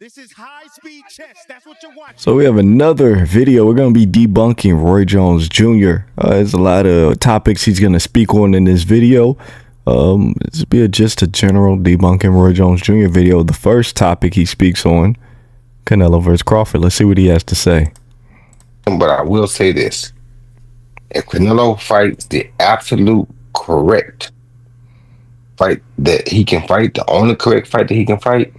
This is high-speed chess. That's what you're watching. So we have another video. We're going to be debunking Roy Jones Jr. There's a lot of topics he's going to speak on in this video. This will be just a general debunking Roy Jones Jr. video. The first topic he speaks on, Canelo versus Crawford. Let's see what he has to say. But I will say this. If Canelo fights the absolute correct fight that he can fight, the only correct fight that he can fight,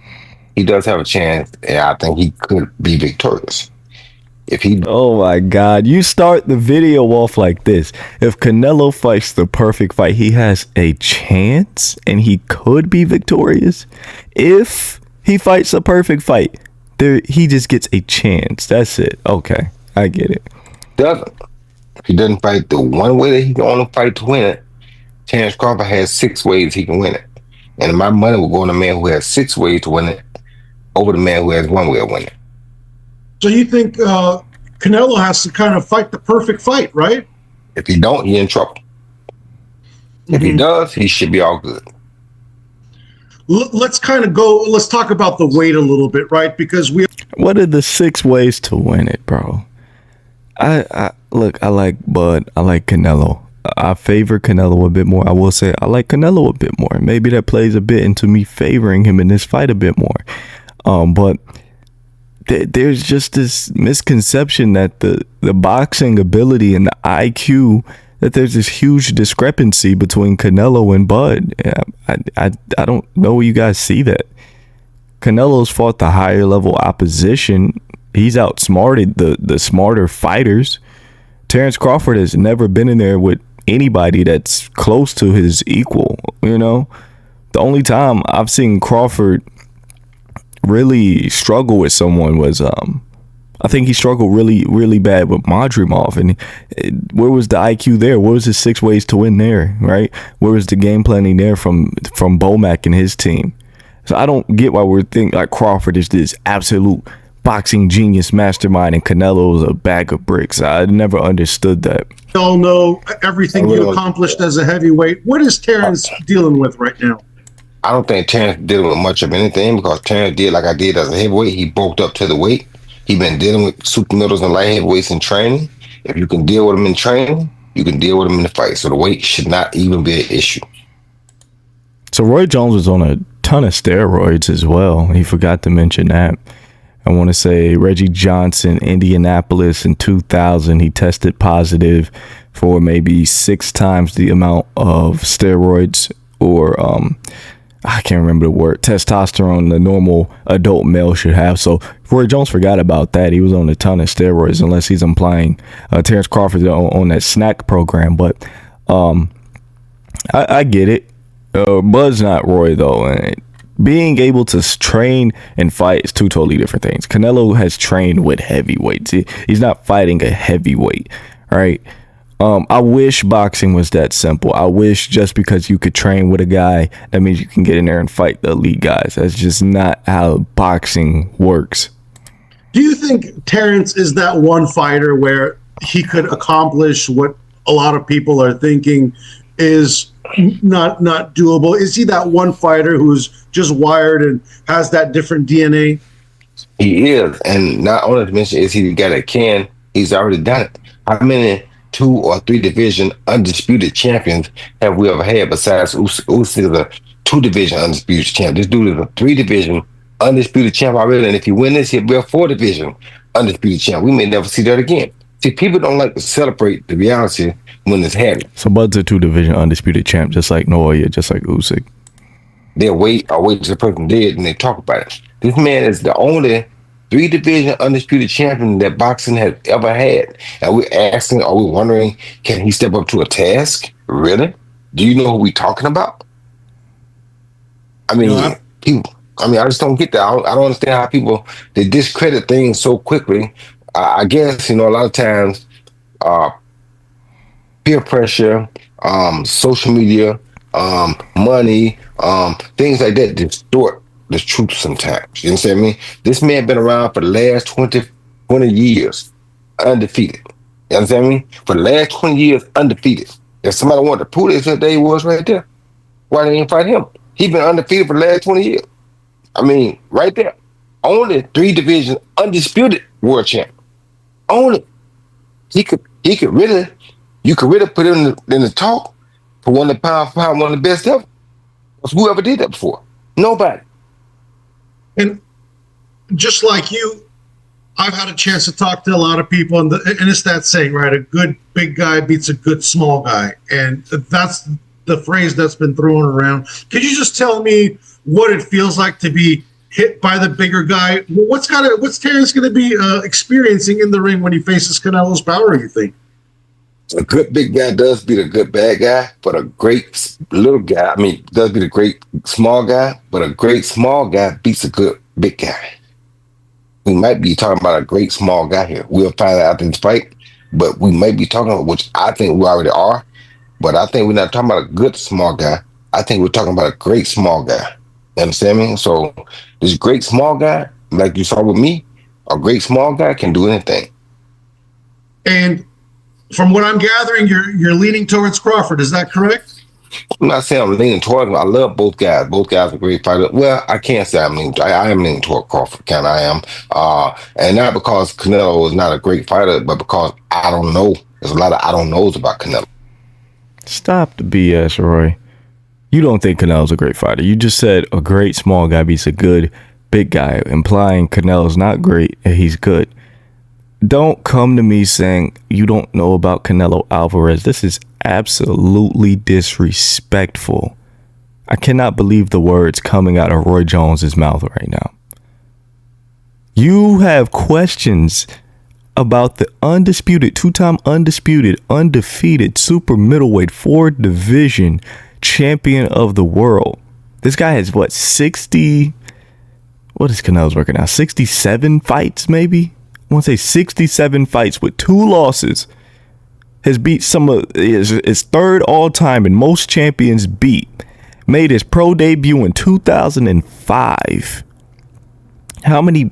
he does have a chance, and I think he could be victorious. Oh my God, you start the video off like this. If Canelo fights the perfect fight, he has a chance and he could be victorious. If he fights a perfect fight, he just gets a chance. That's it. Okay, I get it. If he doesn't fight the one way that he can only fight to win it, Terence Crawford has 6 ways he can win it. And my money will go on the man who has 6 ways to win it over the man who has 1 way of winning. So you think Canelo has to kind of fight the perfect fight, right? If he don't, he's in trouble. If he does, he should be all good. Let's talk about the weight a little bit, right? Because what are the 6 ways to win it, bro? I like Bud. I like Canelo. I favor Canelo a bit more. I will say I like Canelo a bit more. Maybe that plays a bit into me favoring him in this fight a bit more. But there's just this misconception that the boxing ability and the IQ, that there's this huge discrepancy between Canelo and Bud. I don't know you guys see that. Canelo's fought the higher level opposition. He's outsmarted the smarter fighters. Terence Crawford has never been in there with anybody that's close to his equal. You know, the only time I've seen Crawford really struggle with someone was I think he struggled really bad with Madrimov. And where was the IQ there? Where was the 6 ways to win there, right? Where was the game planning there from Bomac and his team? So I don't get why we're thinking like Crawford is this absolute boxing genius mastermind and Canelo's a bag of bricks. I never understood that. We all know everything you accomplished as a heavyweight. What is Terence dealing with right now? I don't think Terence dealing with much of anything, because Terence did like I did as a heavyweight. He bulked up to the weight. He been dealing with super middles and light heavyweights in training. If you can deal with them in training, you can deal with them in the fight. So the weight should not even be an issue. So Roy Jones was on a ton of steroids as well. He forgot to mention that. I want to say Reggie Johnson, Indianapolis in 2000, he tested positive for maybe 6 times the amount of steroids, or I can't remember the word, testosterone the normal adult male should have. So Roy Jones forgot about that. He was on a ton of steroids, unless he's implying Terence Crawford on that snack program. But I get it. Bud's not Roy, though. And being able to train and fight is 2 totally different things. Canelo has trained with heavyweights. He's not fighting a heavyweight, right? I wish boxing was that simple. I wish just because you could train with a guy, that means you can get in there and fight the elite guys. That's just not how boxing works. Do you think Terence is that one fighter where he could accomplish what a lot of people are thinking is not doable? Is he that one fighter who's just wired and has that different DNA? He is, and not only to mention is he the guy that can, he's already done it. How many 2 or 3 division undisputed champions have we ever had besides Usyk is a 2 division undisputed champ? This dude is a 3 division undisputed champ already, and if he win this, he'll be a 4 division undisputed champ. We may never see that again. See, people don't like to celebrate the reality when it's happening. So Bud's a 2 division undisputed champ, just like Noya, just like Usyk. They'll wait till the person dead and they talk about it. This man is the only 3 division undisputed champion that boxing has ever had. And we're asking, are we wondering, can he step up to a task? Really? Do you know who we're talking about? I mean, I just don't get that. I don't understand how people, they discredit things so quickly. I guess, a lot of times, peer pressure, social media, money, things like that distort the truth sometimes. You understand me? This man been around for the last 20 years, undefeated. You understand me? For the last 20 years, undefeated. If somebody wanted to prove this, that day was right there. Why they didn't fight him? He been undefeated for the last 20 years. I mean, right there. only 3 division undisputed world champ. Only he could really you could really put him in the talk for one of the pound for pound, one of the best ever. Whoever did that before? Nobody. And just like you, I've had a chance to talk to a lot of people, and it's that saying, right? A good big guy beats a good small guy, and that's the phrase that's been thrown around. Could you just tell me what it feels like to be hit by the bigger guy? What's Terrence going to be experiencing in the ring when he faces Canelo's power, you think? A good big guy does beat a good bad guy, but a great little guy, does beat a great small guy, but a great small guy beats a good big guy. We might be talking about a great small guy here. We'll find out after this fight, but we might be talking about, which I think we already are, but I think we're not talking about a good small guy. I think we're talking about a great small guy. You understand me? So this great small guy, like you saw with me, a great small guy can do anything. And from what I'm gathering, you're leaning towards Crawford. Is that correct? I'm not saying I'm leaning towards him. I love both guys. Both guys are great fighters. Well, I can't say I'm leaning. I am leaning toward Crawford. I am. And not because Canelo is not a great fighter, but because I don't know. There's a lot of I don't knows about Canelo. Stop the BS, Roy. You don't think Canelo's a great fighter. You just said a great small guy beats a good big guy, implying Canelo's not great and he's good. Don't come to me saying you don't know about Canelo Alvarez. This is absolutely disrespectful. I cannot believe the words coming out of Roy Jones's mouth right now. You have questions about the undisputed, two-time undisputed, undefeated super middleweight 4-division champion of the world. This guy has what, 60? What is Canelo's record now? 67 fights, maybe? I want to say 67 fights with 2 losses. Has beat some of his third all time and most champions beat. Made his pro debut in 2005. How many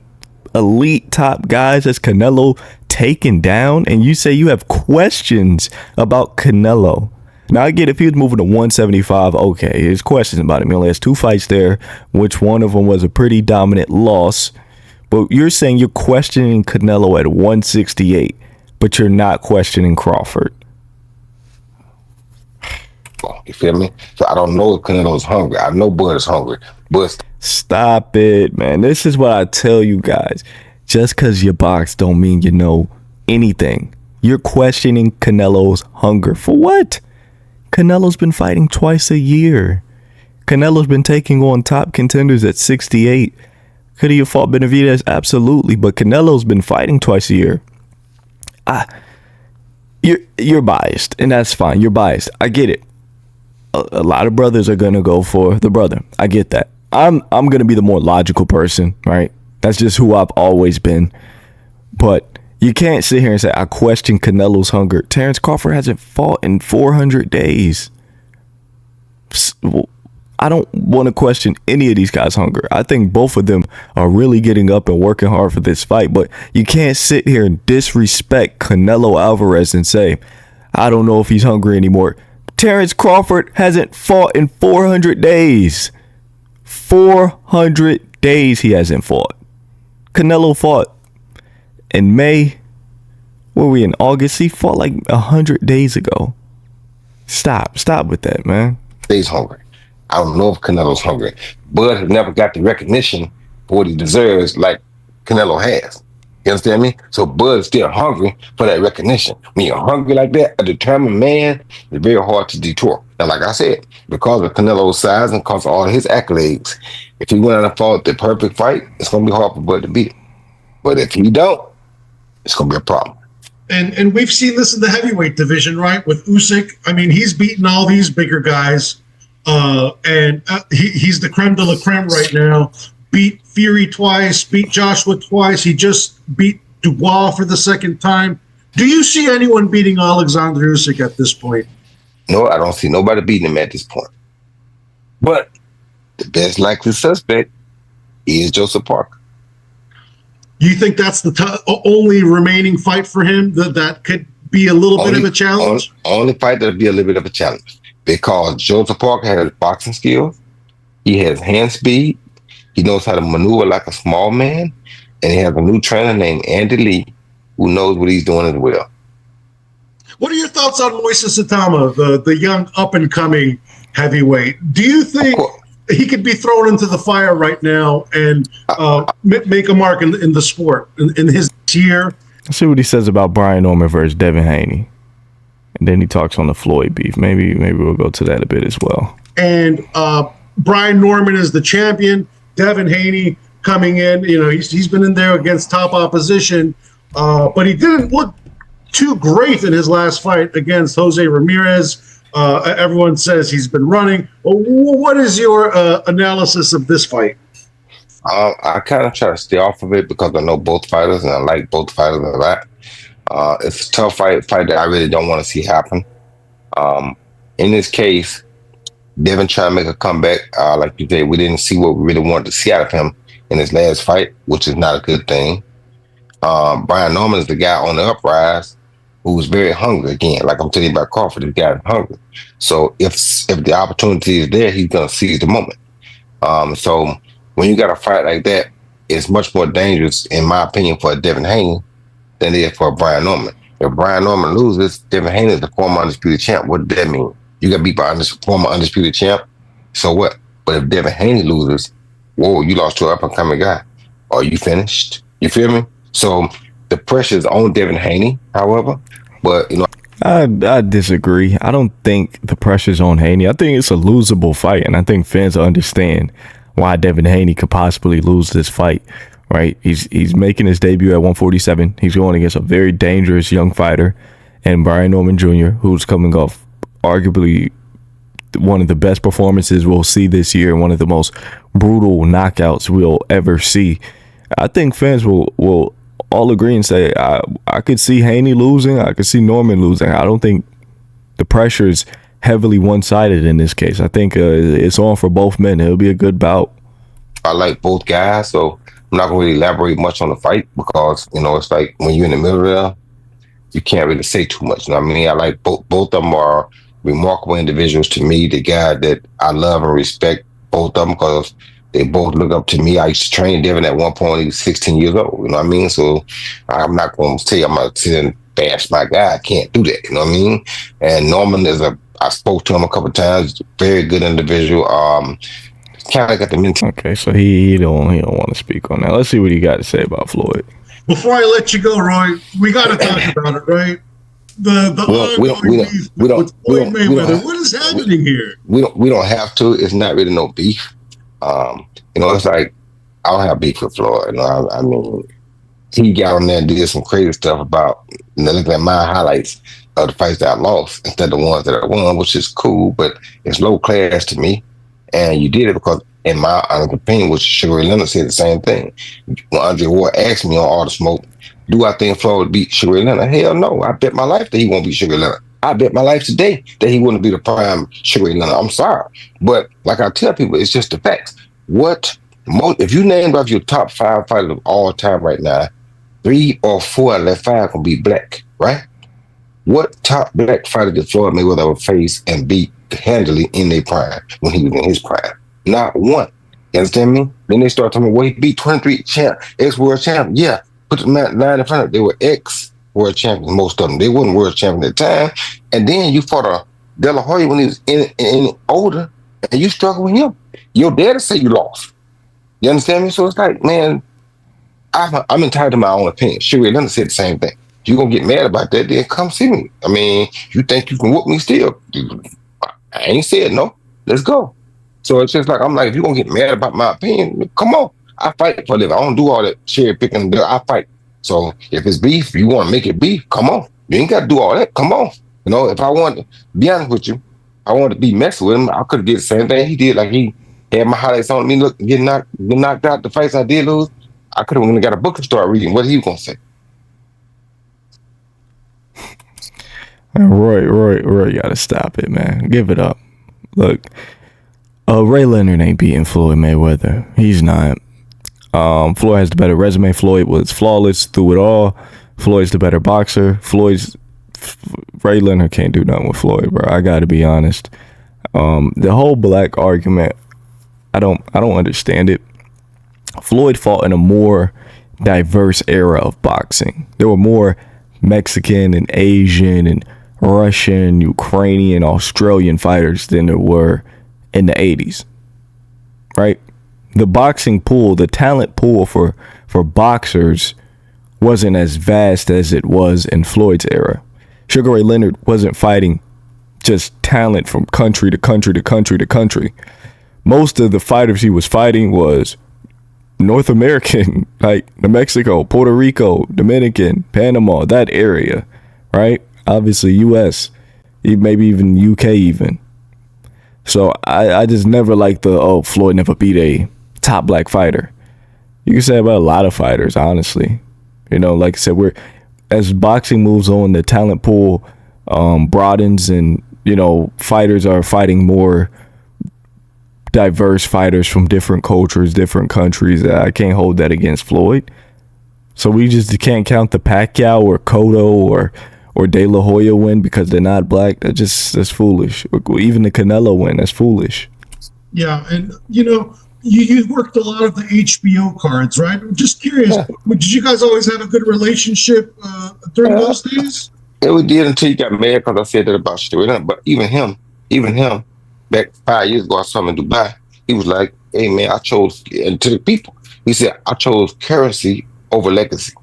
elite top guys has Canelo taken down? And you say you have questions about Canelo. Now I get if he was moving to 175, okay, there's questions about him. He only has 2 fights there, which one of them was a pretty dominant loss. But you're saying you're questioning Canelo at 168, but you're not questioning Crawford. You feel me? So I don't know if Canelo's hungry. I know Bud is hungry. But Stop it, man. This is what I tell you guys. Just because you box don't mean you know anything. You're questioning Canelo's hunger. For what? Canelo's been fighting twice a year. Canelo's been taking on top contenders at 68. Could he have fought Benavidez? Absolutely. But Canelo's been fighting twice a year. You're biased, and that's fine. You're biased. I get it. A lot of brothers are gonna go for the brother. I get that. I'm gonna be the more logical person, right? That's just who I've always been. But you can't sit here and say I question Canelo's hunger. Terrence Crawford hasn't fought in 400 days. I don't want to question any of these guys' hunger. I think both of them are really getting up and working hard for this fight. But you can't sit here and disrespect Canelo Alvarez and say, I don't know if he's hungry anymore. Terrence Crawford hasn't fought in 400 days. 400 days he hasn't fought. Canelo fought in May. Were we in August? He fought like 100 days ago. Stop with that, man. he's hungry. I don't know if Canelo's hungry. Bud has never got the recognition for what he deserves like Canelo has. You understand me? So Bud is still hungry for that recognition. When you're hungry like that, a determined man, it's very hard to detour. Now, like I said, because of Canelo's size and because of all his accolades, if he went out and fought the perfect fight, it's going to be hard for Bud to beat him. But if he don't, it's going to be a problem. And we've seen this in the heavyweight division, right? With Usyk. I mean, he's beaten all these bigger guys. He's the creme de la creme right now. Beat Fury twice, beat Joshua twice. He just beat Dubois for the second time. Do you see anyone beating Alexander Usyk at this point? No, I don't see nobody beating him at this point. But the best likely suspect is Joseph Parker. You think that's the only remaining fight for him that could be a little bit of a challenge? Only fight that'll be a little bit of a challenge. Because Joseph Parker has boxing skills. He has hand speed. He knows how to maneuver like a small man, and he has a new trainer named Andy Lee, who knows what he's doing as well. What are your thoughts on Moises Atama, the young up and coming heavyweight? Do you think he could be thrown into the fire right now and make a mark in the sport in his year? Let's see what he says about Brian Norman versus Devin Haney, and then he talks on the Floyd beef. Maybe we'll go to that a bit as well. And Brian Norman is the champion. Devin Haney coming in. You know, he's been in there against top opposition, but he didn't look too great in his last fight against Jose Ramirez. Everyone says he's been running. What is your analysis of this fight? I kind of try to stay off of it because I know both fighters and I like both fighters a lot. It's a tough fight that I really don't want to see happen. In this case, Devin trying to make a comeback. Like you said, we didn't see what we really wanted to see out of him in his last fight, which is not a good thing. Brian Norman is the guy on the uprise who's very hungry again. Like I'm telling you about Crawford, this guy is hungry. So if the opportunity is there, he's gonna seize the moment. So when you got a fight like that, it's much more dangerous, in my opinion, for Devin Haney than it is for Brian Norman. If Brian Norman loses, Devin Haney is the former undisputed champ. What does that mean? You got beat by former undisputed champ. So what? But if Devin Haney loses, whoa, you lost to an up-and-coming guy. Are you finished? You feel me? So the pressure is on Devin Haney, however. But, you know, I disagree. I don't think the pressure's on Haney. I think it's a losable fight, and I think fans understand why Devin Haney could possibly lose this fight, right? He's making his debut at 147. He's going against a very dangerous young fighter, and Brian Norman Jr., who's coming off arguably one of the best performances we'll see this year, one of the most brutal knockouts we'll ever see. I think fans will all agree and say, I could see Haney losing. I could see Norman losing. I don't think the pressure is heavily one-sided in this case. I think it's on for both men. It'll be a good bout. I like both guys, so I'm not going to really elaborate much on the fight because, you know, it's like when you're in the middle there, you can't really say too much. You know what I mean? I like both of them are remarkable individuals to me. The guy that I love and respect both of them because they both look up to me. I used to train Devin at one point. He was 16 years old. You know what I mean? So I'm not going to say I'm going to sit and bash my guy. I can't do that. You know what I mean? And Norman I spoke to him a couple of times. Very good individual. Kind of got the mentality. Okay, so he don't want to speak on that. Let's see what he got to say about Floyd. Before I let you go, Roy, we got to talk about it, right? Floyd Mayweather. What is happening here? We don't have to. It's not really no beef. You know, it's like I don't have beef with Floyd. You know, I mean, he got on there and did some crazy stuff about, you know, looking at my highlights of the fights that I lost instead of the ones that I won, which is cool, but it's low class to me. And you did it because, in my honest opinion, which Sugar Ray Leonard said the same thing. When Andre Ward asked me on All the Smoke, do I think Floyd would beat Sugar Ray Leonard? Hell no. I bet my life that he won't beat Sugar Ray Leonard. I bet my life today that he wouldn't be the prime Sugar Ray Leonard. I'm sorry. But like I tell people, it's just the facts. If you named off your top 5 fighters of all time right now, 3 or 4 out of that 5 can be black, right? What top black fighter did Floyd Mayweather ever face and beat handily in their prime when he was in his prime? Not one. You understand me? Then they start talking about, well, he beat 23 ex-world champ. Yeah, put the line in front of it. They were ex-world champions, most of them. They weren't world champions at the time. And then you fought a De La Hoya when he was in older, and you struggled with him. Your daddy say you lost. You understand me? So it's like, man, I'm entitled to my own opinion. Sugar Ray Leonard said the same thing. If you're going to get mad about that, then come see me. I mean, you think you can whoop me still? I ain't said no. Let's go. So it's just like, I'm like, if you're going to get mad about my opinion, come on. I fight for a living. I don't do all that cherry picking. I fight. So if it's beef, you want to make it beef, come on. You ain't got to do all that. Come on. You know, if I want to be honest with you, I wanted to be messing with him, I could have did the same thing he did. Like he had my highlights on me, look, get knocked out the fights I did lose. I could have got a book and start reading. What he was going to say? Roy, you gotta stop it, man. Give it up. Look, Ray Leonard ain't beating Floyd Mayweather. He's not. Floyd has the better resume. Floyd was flawless through it all. Floyd's the better boxer. Ray Leonard can't do nothing with Floyd, bro. I gotta be honest. The whole black argument, I don't understand it. Floyd fought in a more diverse era of boxing. There were more Mexican and Asian and Russian, Ukrainian, Australian fighters than there were in the 80s. Right? The boxing pool, the talent pool for boxers wasn't as vast as it was in Floyd's era. Sugar Ray Leonard wasn't fighting just talent from country to country to country to country. Most of the fighters he was fighting was North American, like New Mexico, Puerto Rico, Dominican, Panama, that area, right? Obviously US, maybe even UK even. So I just never liked Floyd never beat a top black fighter. You can say about a lot of fighters, honestly. You know, like I said, as boxing moves on, the talent pool broadens, and you know, fighters are fighting more diverse fighters from different cultures, different countries. I can't hold that against Floyd. So we just can't count the Pacquiao or Cotto or De La Hoya win because they're not black. That's foolish. Or even the Canelo win, that's foolish. Yeah, and you know, you worked a lot of the HBO cards, right? I'm just curious, did you guys always have a good relationship during those days? Yeah, we did until you got mad because I said that about you. But even him, back 5 years ago, I saw him in Dubai. He was like, "Hey man, I chose," and to the people, he said, "I chose currency over legacy."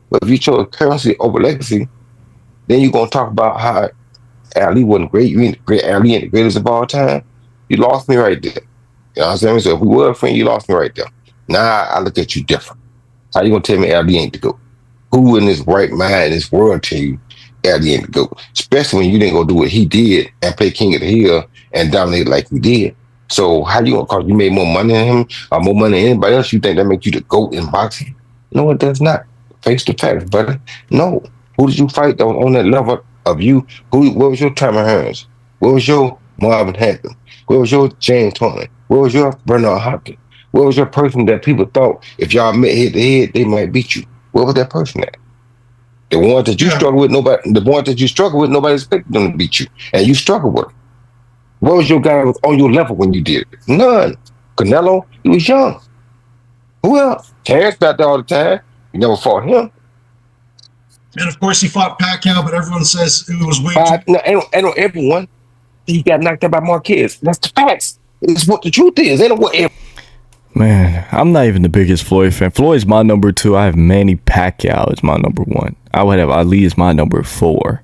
But if you chose currency over legacy, then you're gonna talk about how Ali wasn't great. You mean great Ali ain't the greatest of all time? You lost me right there. You know what I'm saying? So if we were a friend, you lost me right there. Now I look at you different. How you gonna tell me Ali ain't the GOAT? Who in his right mind in this world tell you Ali ain't the GOAT? Especially when you didn't go do what he did and play King of the Hill and dominate like you did. So how you gonna cause you made more money than him or more money than anybody else? You think that makes you the GOAT in boxing? No, it does not. Face the facts, brother. No. Who did you fight on that level of you? What was your Tamara Hearns? What was your Marvin Hampton? Where was your James Tony? Where was your Bernard Hopkins? Where was your person that people thought if y'all met head to head, they might beat you? Where was that person at? The ones that you struggle with, nobody expected them to beat you. And you struggled with them. What was your guy on your level when you did it? None. Canelo, he was young. Who else? Terrence got there all the time. You never fought him. And of course, he fought Pacquiao, but everyone says it was way too. No, ain't no everyone. He got knocked out by Marquez. That's the facts. It's what the truth is. Ain't no what. Man, I'm not even the biggest Floyd fan. Floyd's my number 2. I have Manny Pacquiao as my number 1. I would have Ali as my number 4.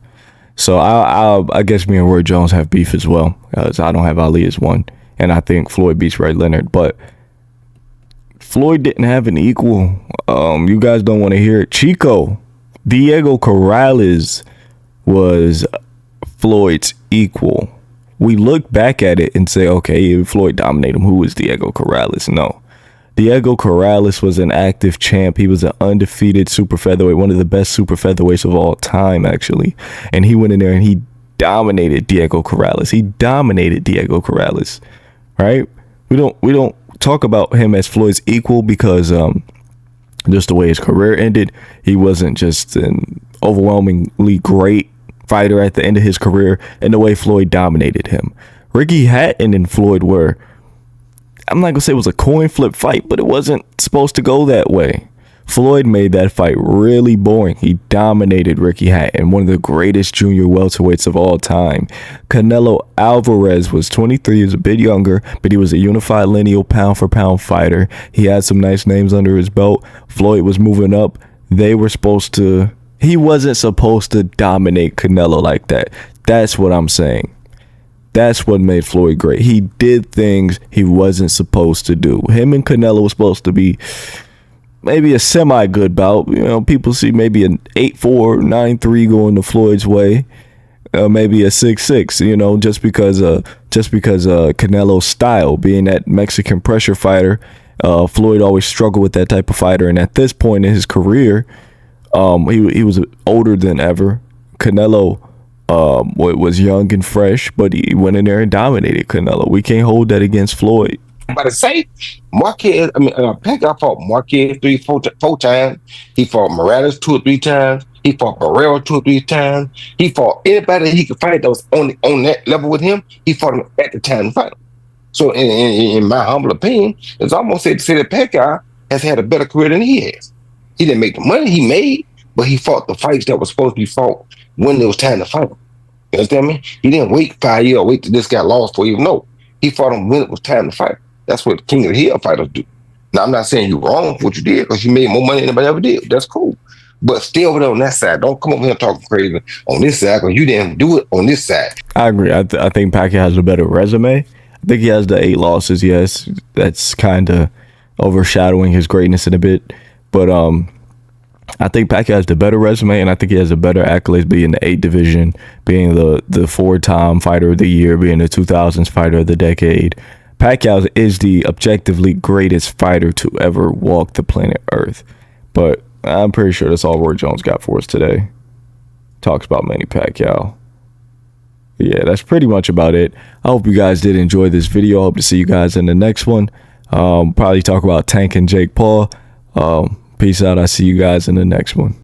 So I guess me and Roy Jones have beef as well. Because I don't have Ali as 1. And I think Floyd beats Ray Leonard. But Floyd didn't have an equal. You guys don't want to hear it. Diego Corrales was Floyd's equal. We look back at it and say, okay, Floyd dominated him. Who was Diego Corrales? No. Diego Corrales was an active champ. He was an undefeated super featherweight, one of the best super featherweights of all time, actually. And he went in there and he dominated Diego Corrales. Right? We don't talk about him as Floyd's equal because just the way his career ended, he wasn't just an overwhelmingly great fighter at the end of his career, and the way Floyd dominated him. Ricky Hatton and Floyd were, I'm not gonna say it was a coin flip fight, but it wasn't supposed to go that way. Floyd made that fight really boring. He dominated Ricky Hatton, one of the greatest junior welterweights of all time. Canelo Alvarez was 23, he was a bit younger, but he was a unified lineal pound for pound fighter. He had some nice names under his belt. Floyd was moving up. He wasn't supposed to dominate Canelo like that. That's what I'm saying. That's what made Floyd great. He did things he wasn't supposed to do. Him and Canelo was supposed to be maybe a semi-good bout. You know, people see maybe an 8-4, 9-3 going to Floyd's way. Maybe a 6-6, you know, just because Canelo's style, being that Mexican pressure fighter, Floyd always struggled with that type of fighter. And at this point in his career, he was older than ever. Canelo was young and fresh, but he went in there and dominated Canelo. We can't hold that against Floyd. But to say Pacquiao fought Marquez 4 times. He fought Morales 2 or 3 times. He fought Barrero 2 or 3 times. He fought anybody he could fight that was on that level with him. He fought him at the time to fight him. So in my humble opinion, it's almost safe to say that Pacquiao has had a better career than he has. He didn't make the money he made, but he fought the fights that were supposed to be fought when it was time to fight. You understand me? He didn't wait 5 years or wait till this guy lost for you. No, he fought him when it was time to fight. That's what King of the Hill fighters do. Now, I'm not saying you're wrong for what you did because you made more money than anybody ever did. That's cool. But stay over there on that side. Don't come over here talking crazy on this side because you didn't do it on this side. I agree. I think Pacquiao has a better resume. I think he has the 8 losses. Yes, that's kind of overshadowing his greatness in a bit. But I think Pacquiao has the better resume, and I think he has a better accolades, being the 8 division, being the 4-time fighter of the year, being the 2000s fighter of the decade. Pacquiao is the objectively greatest fighter to ever walk the planet Earth. But I'm pretty sure that's all Roy Jones got for us today. Talks about Manny Pacquiao. Yeah, that's pretty much about it. I hope you guys did enjoy this video. I hope to see you guys in the next one. Probably talk about Tank and Jake Paul. Peace out. I see you guys in the next one.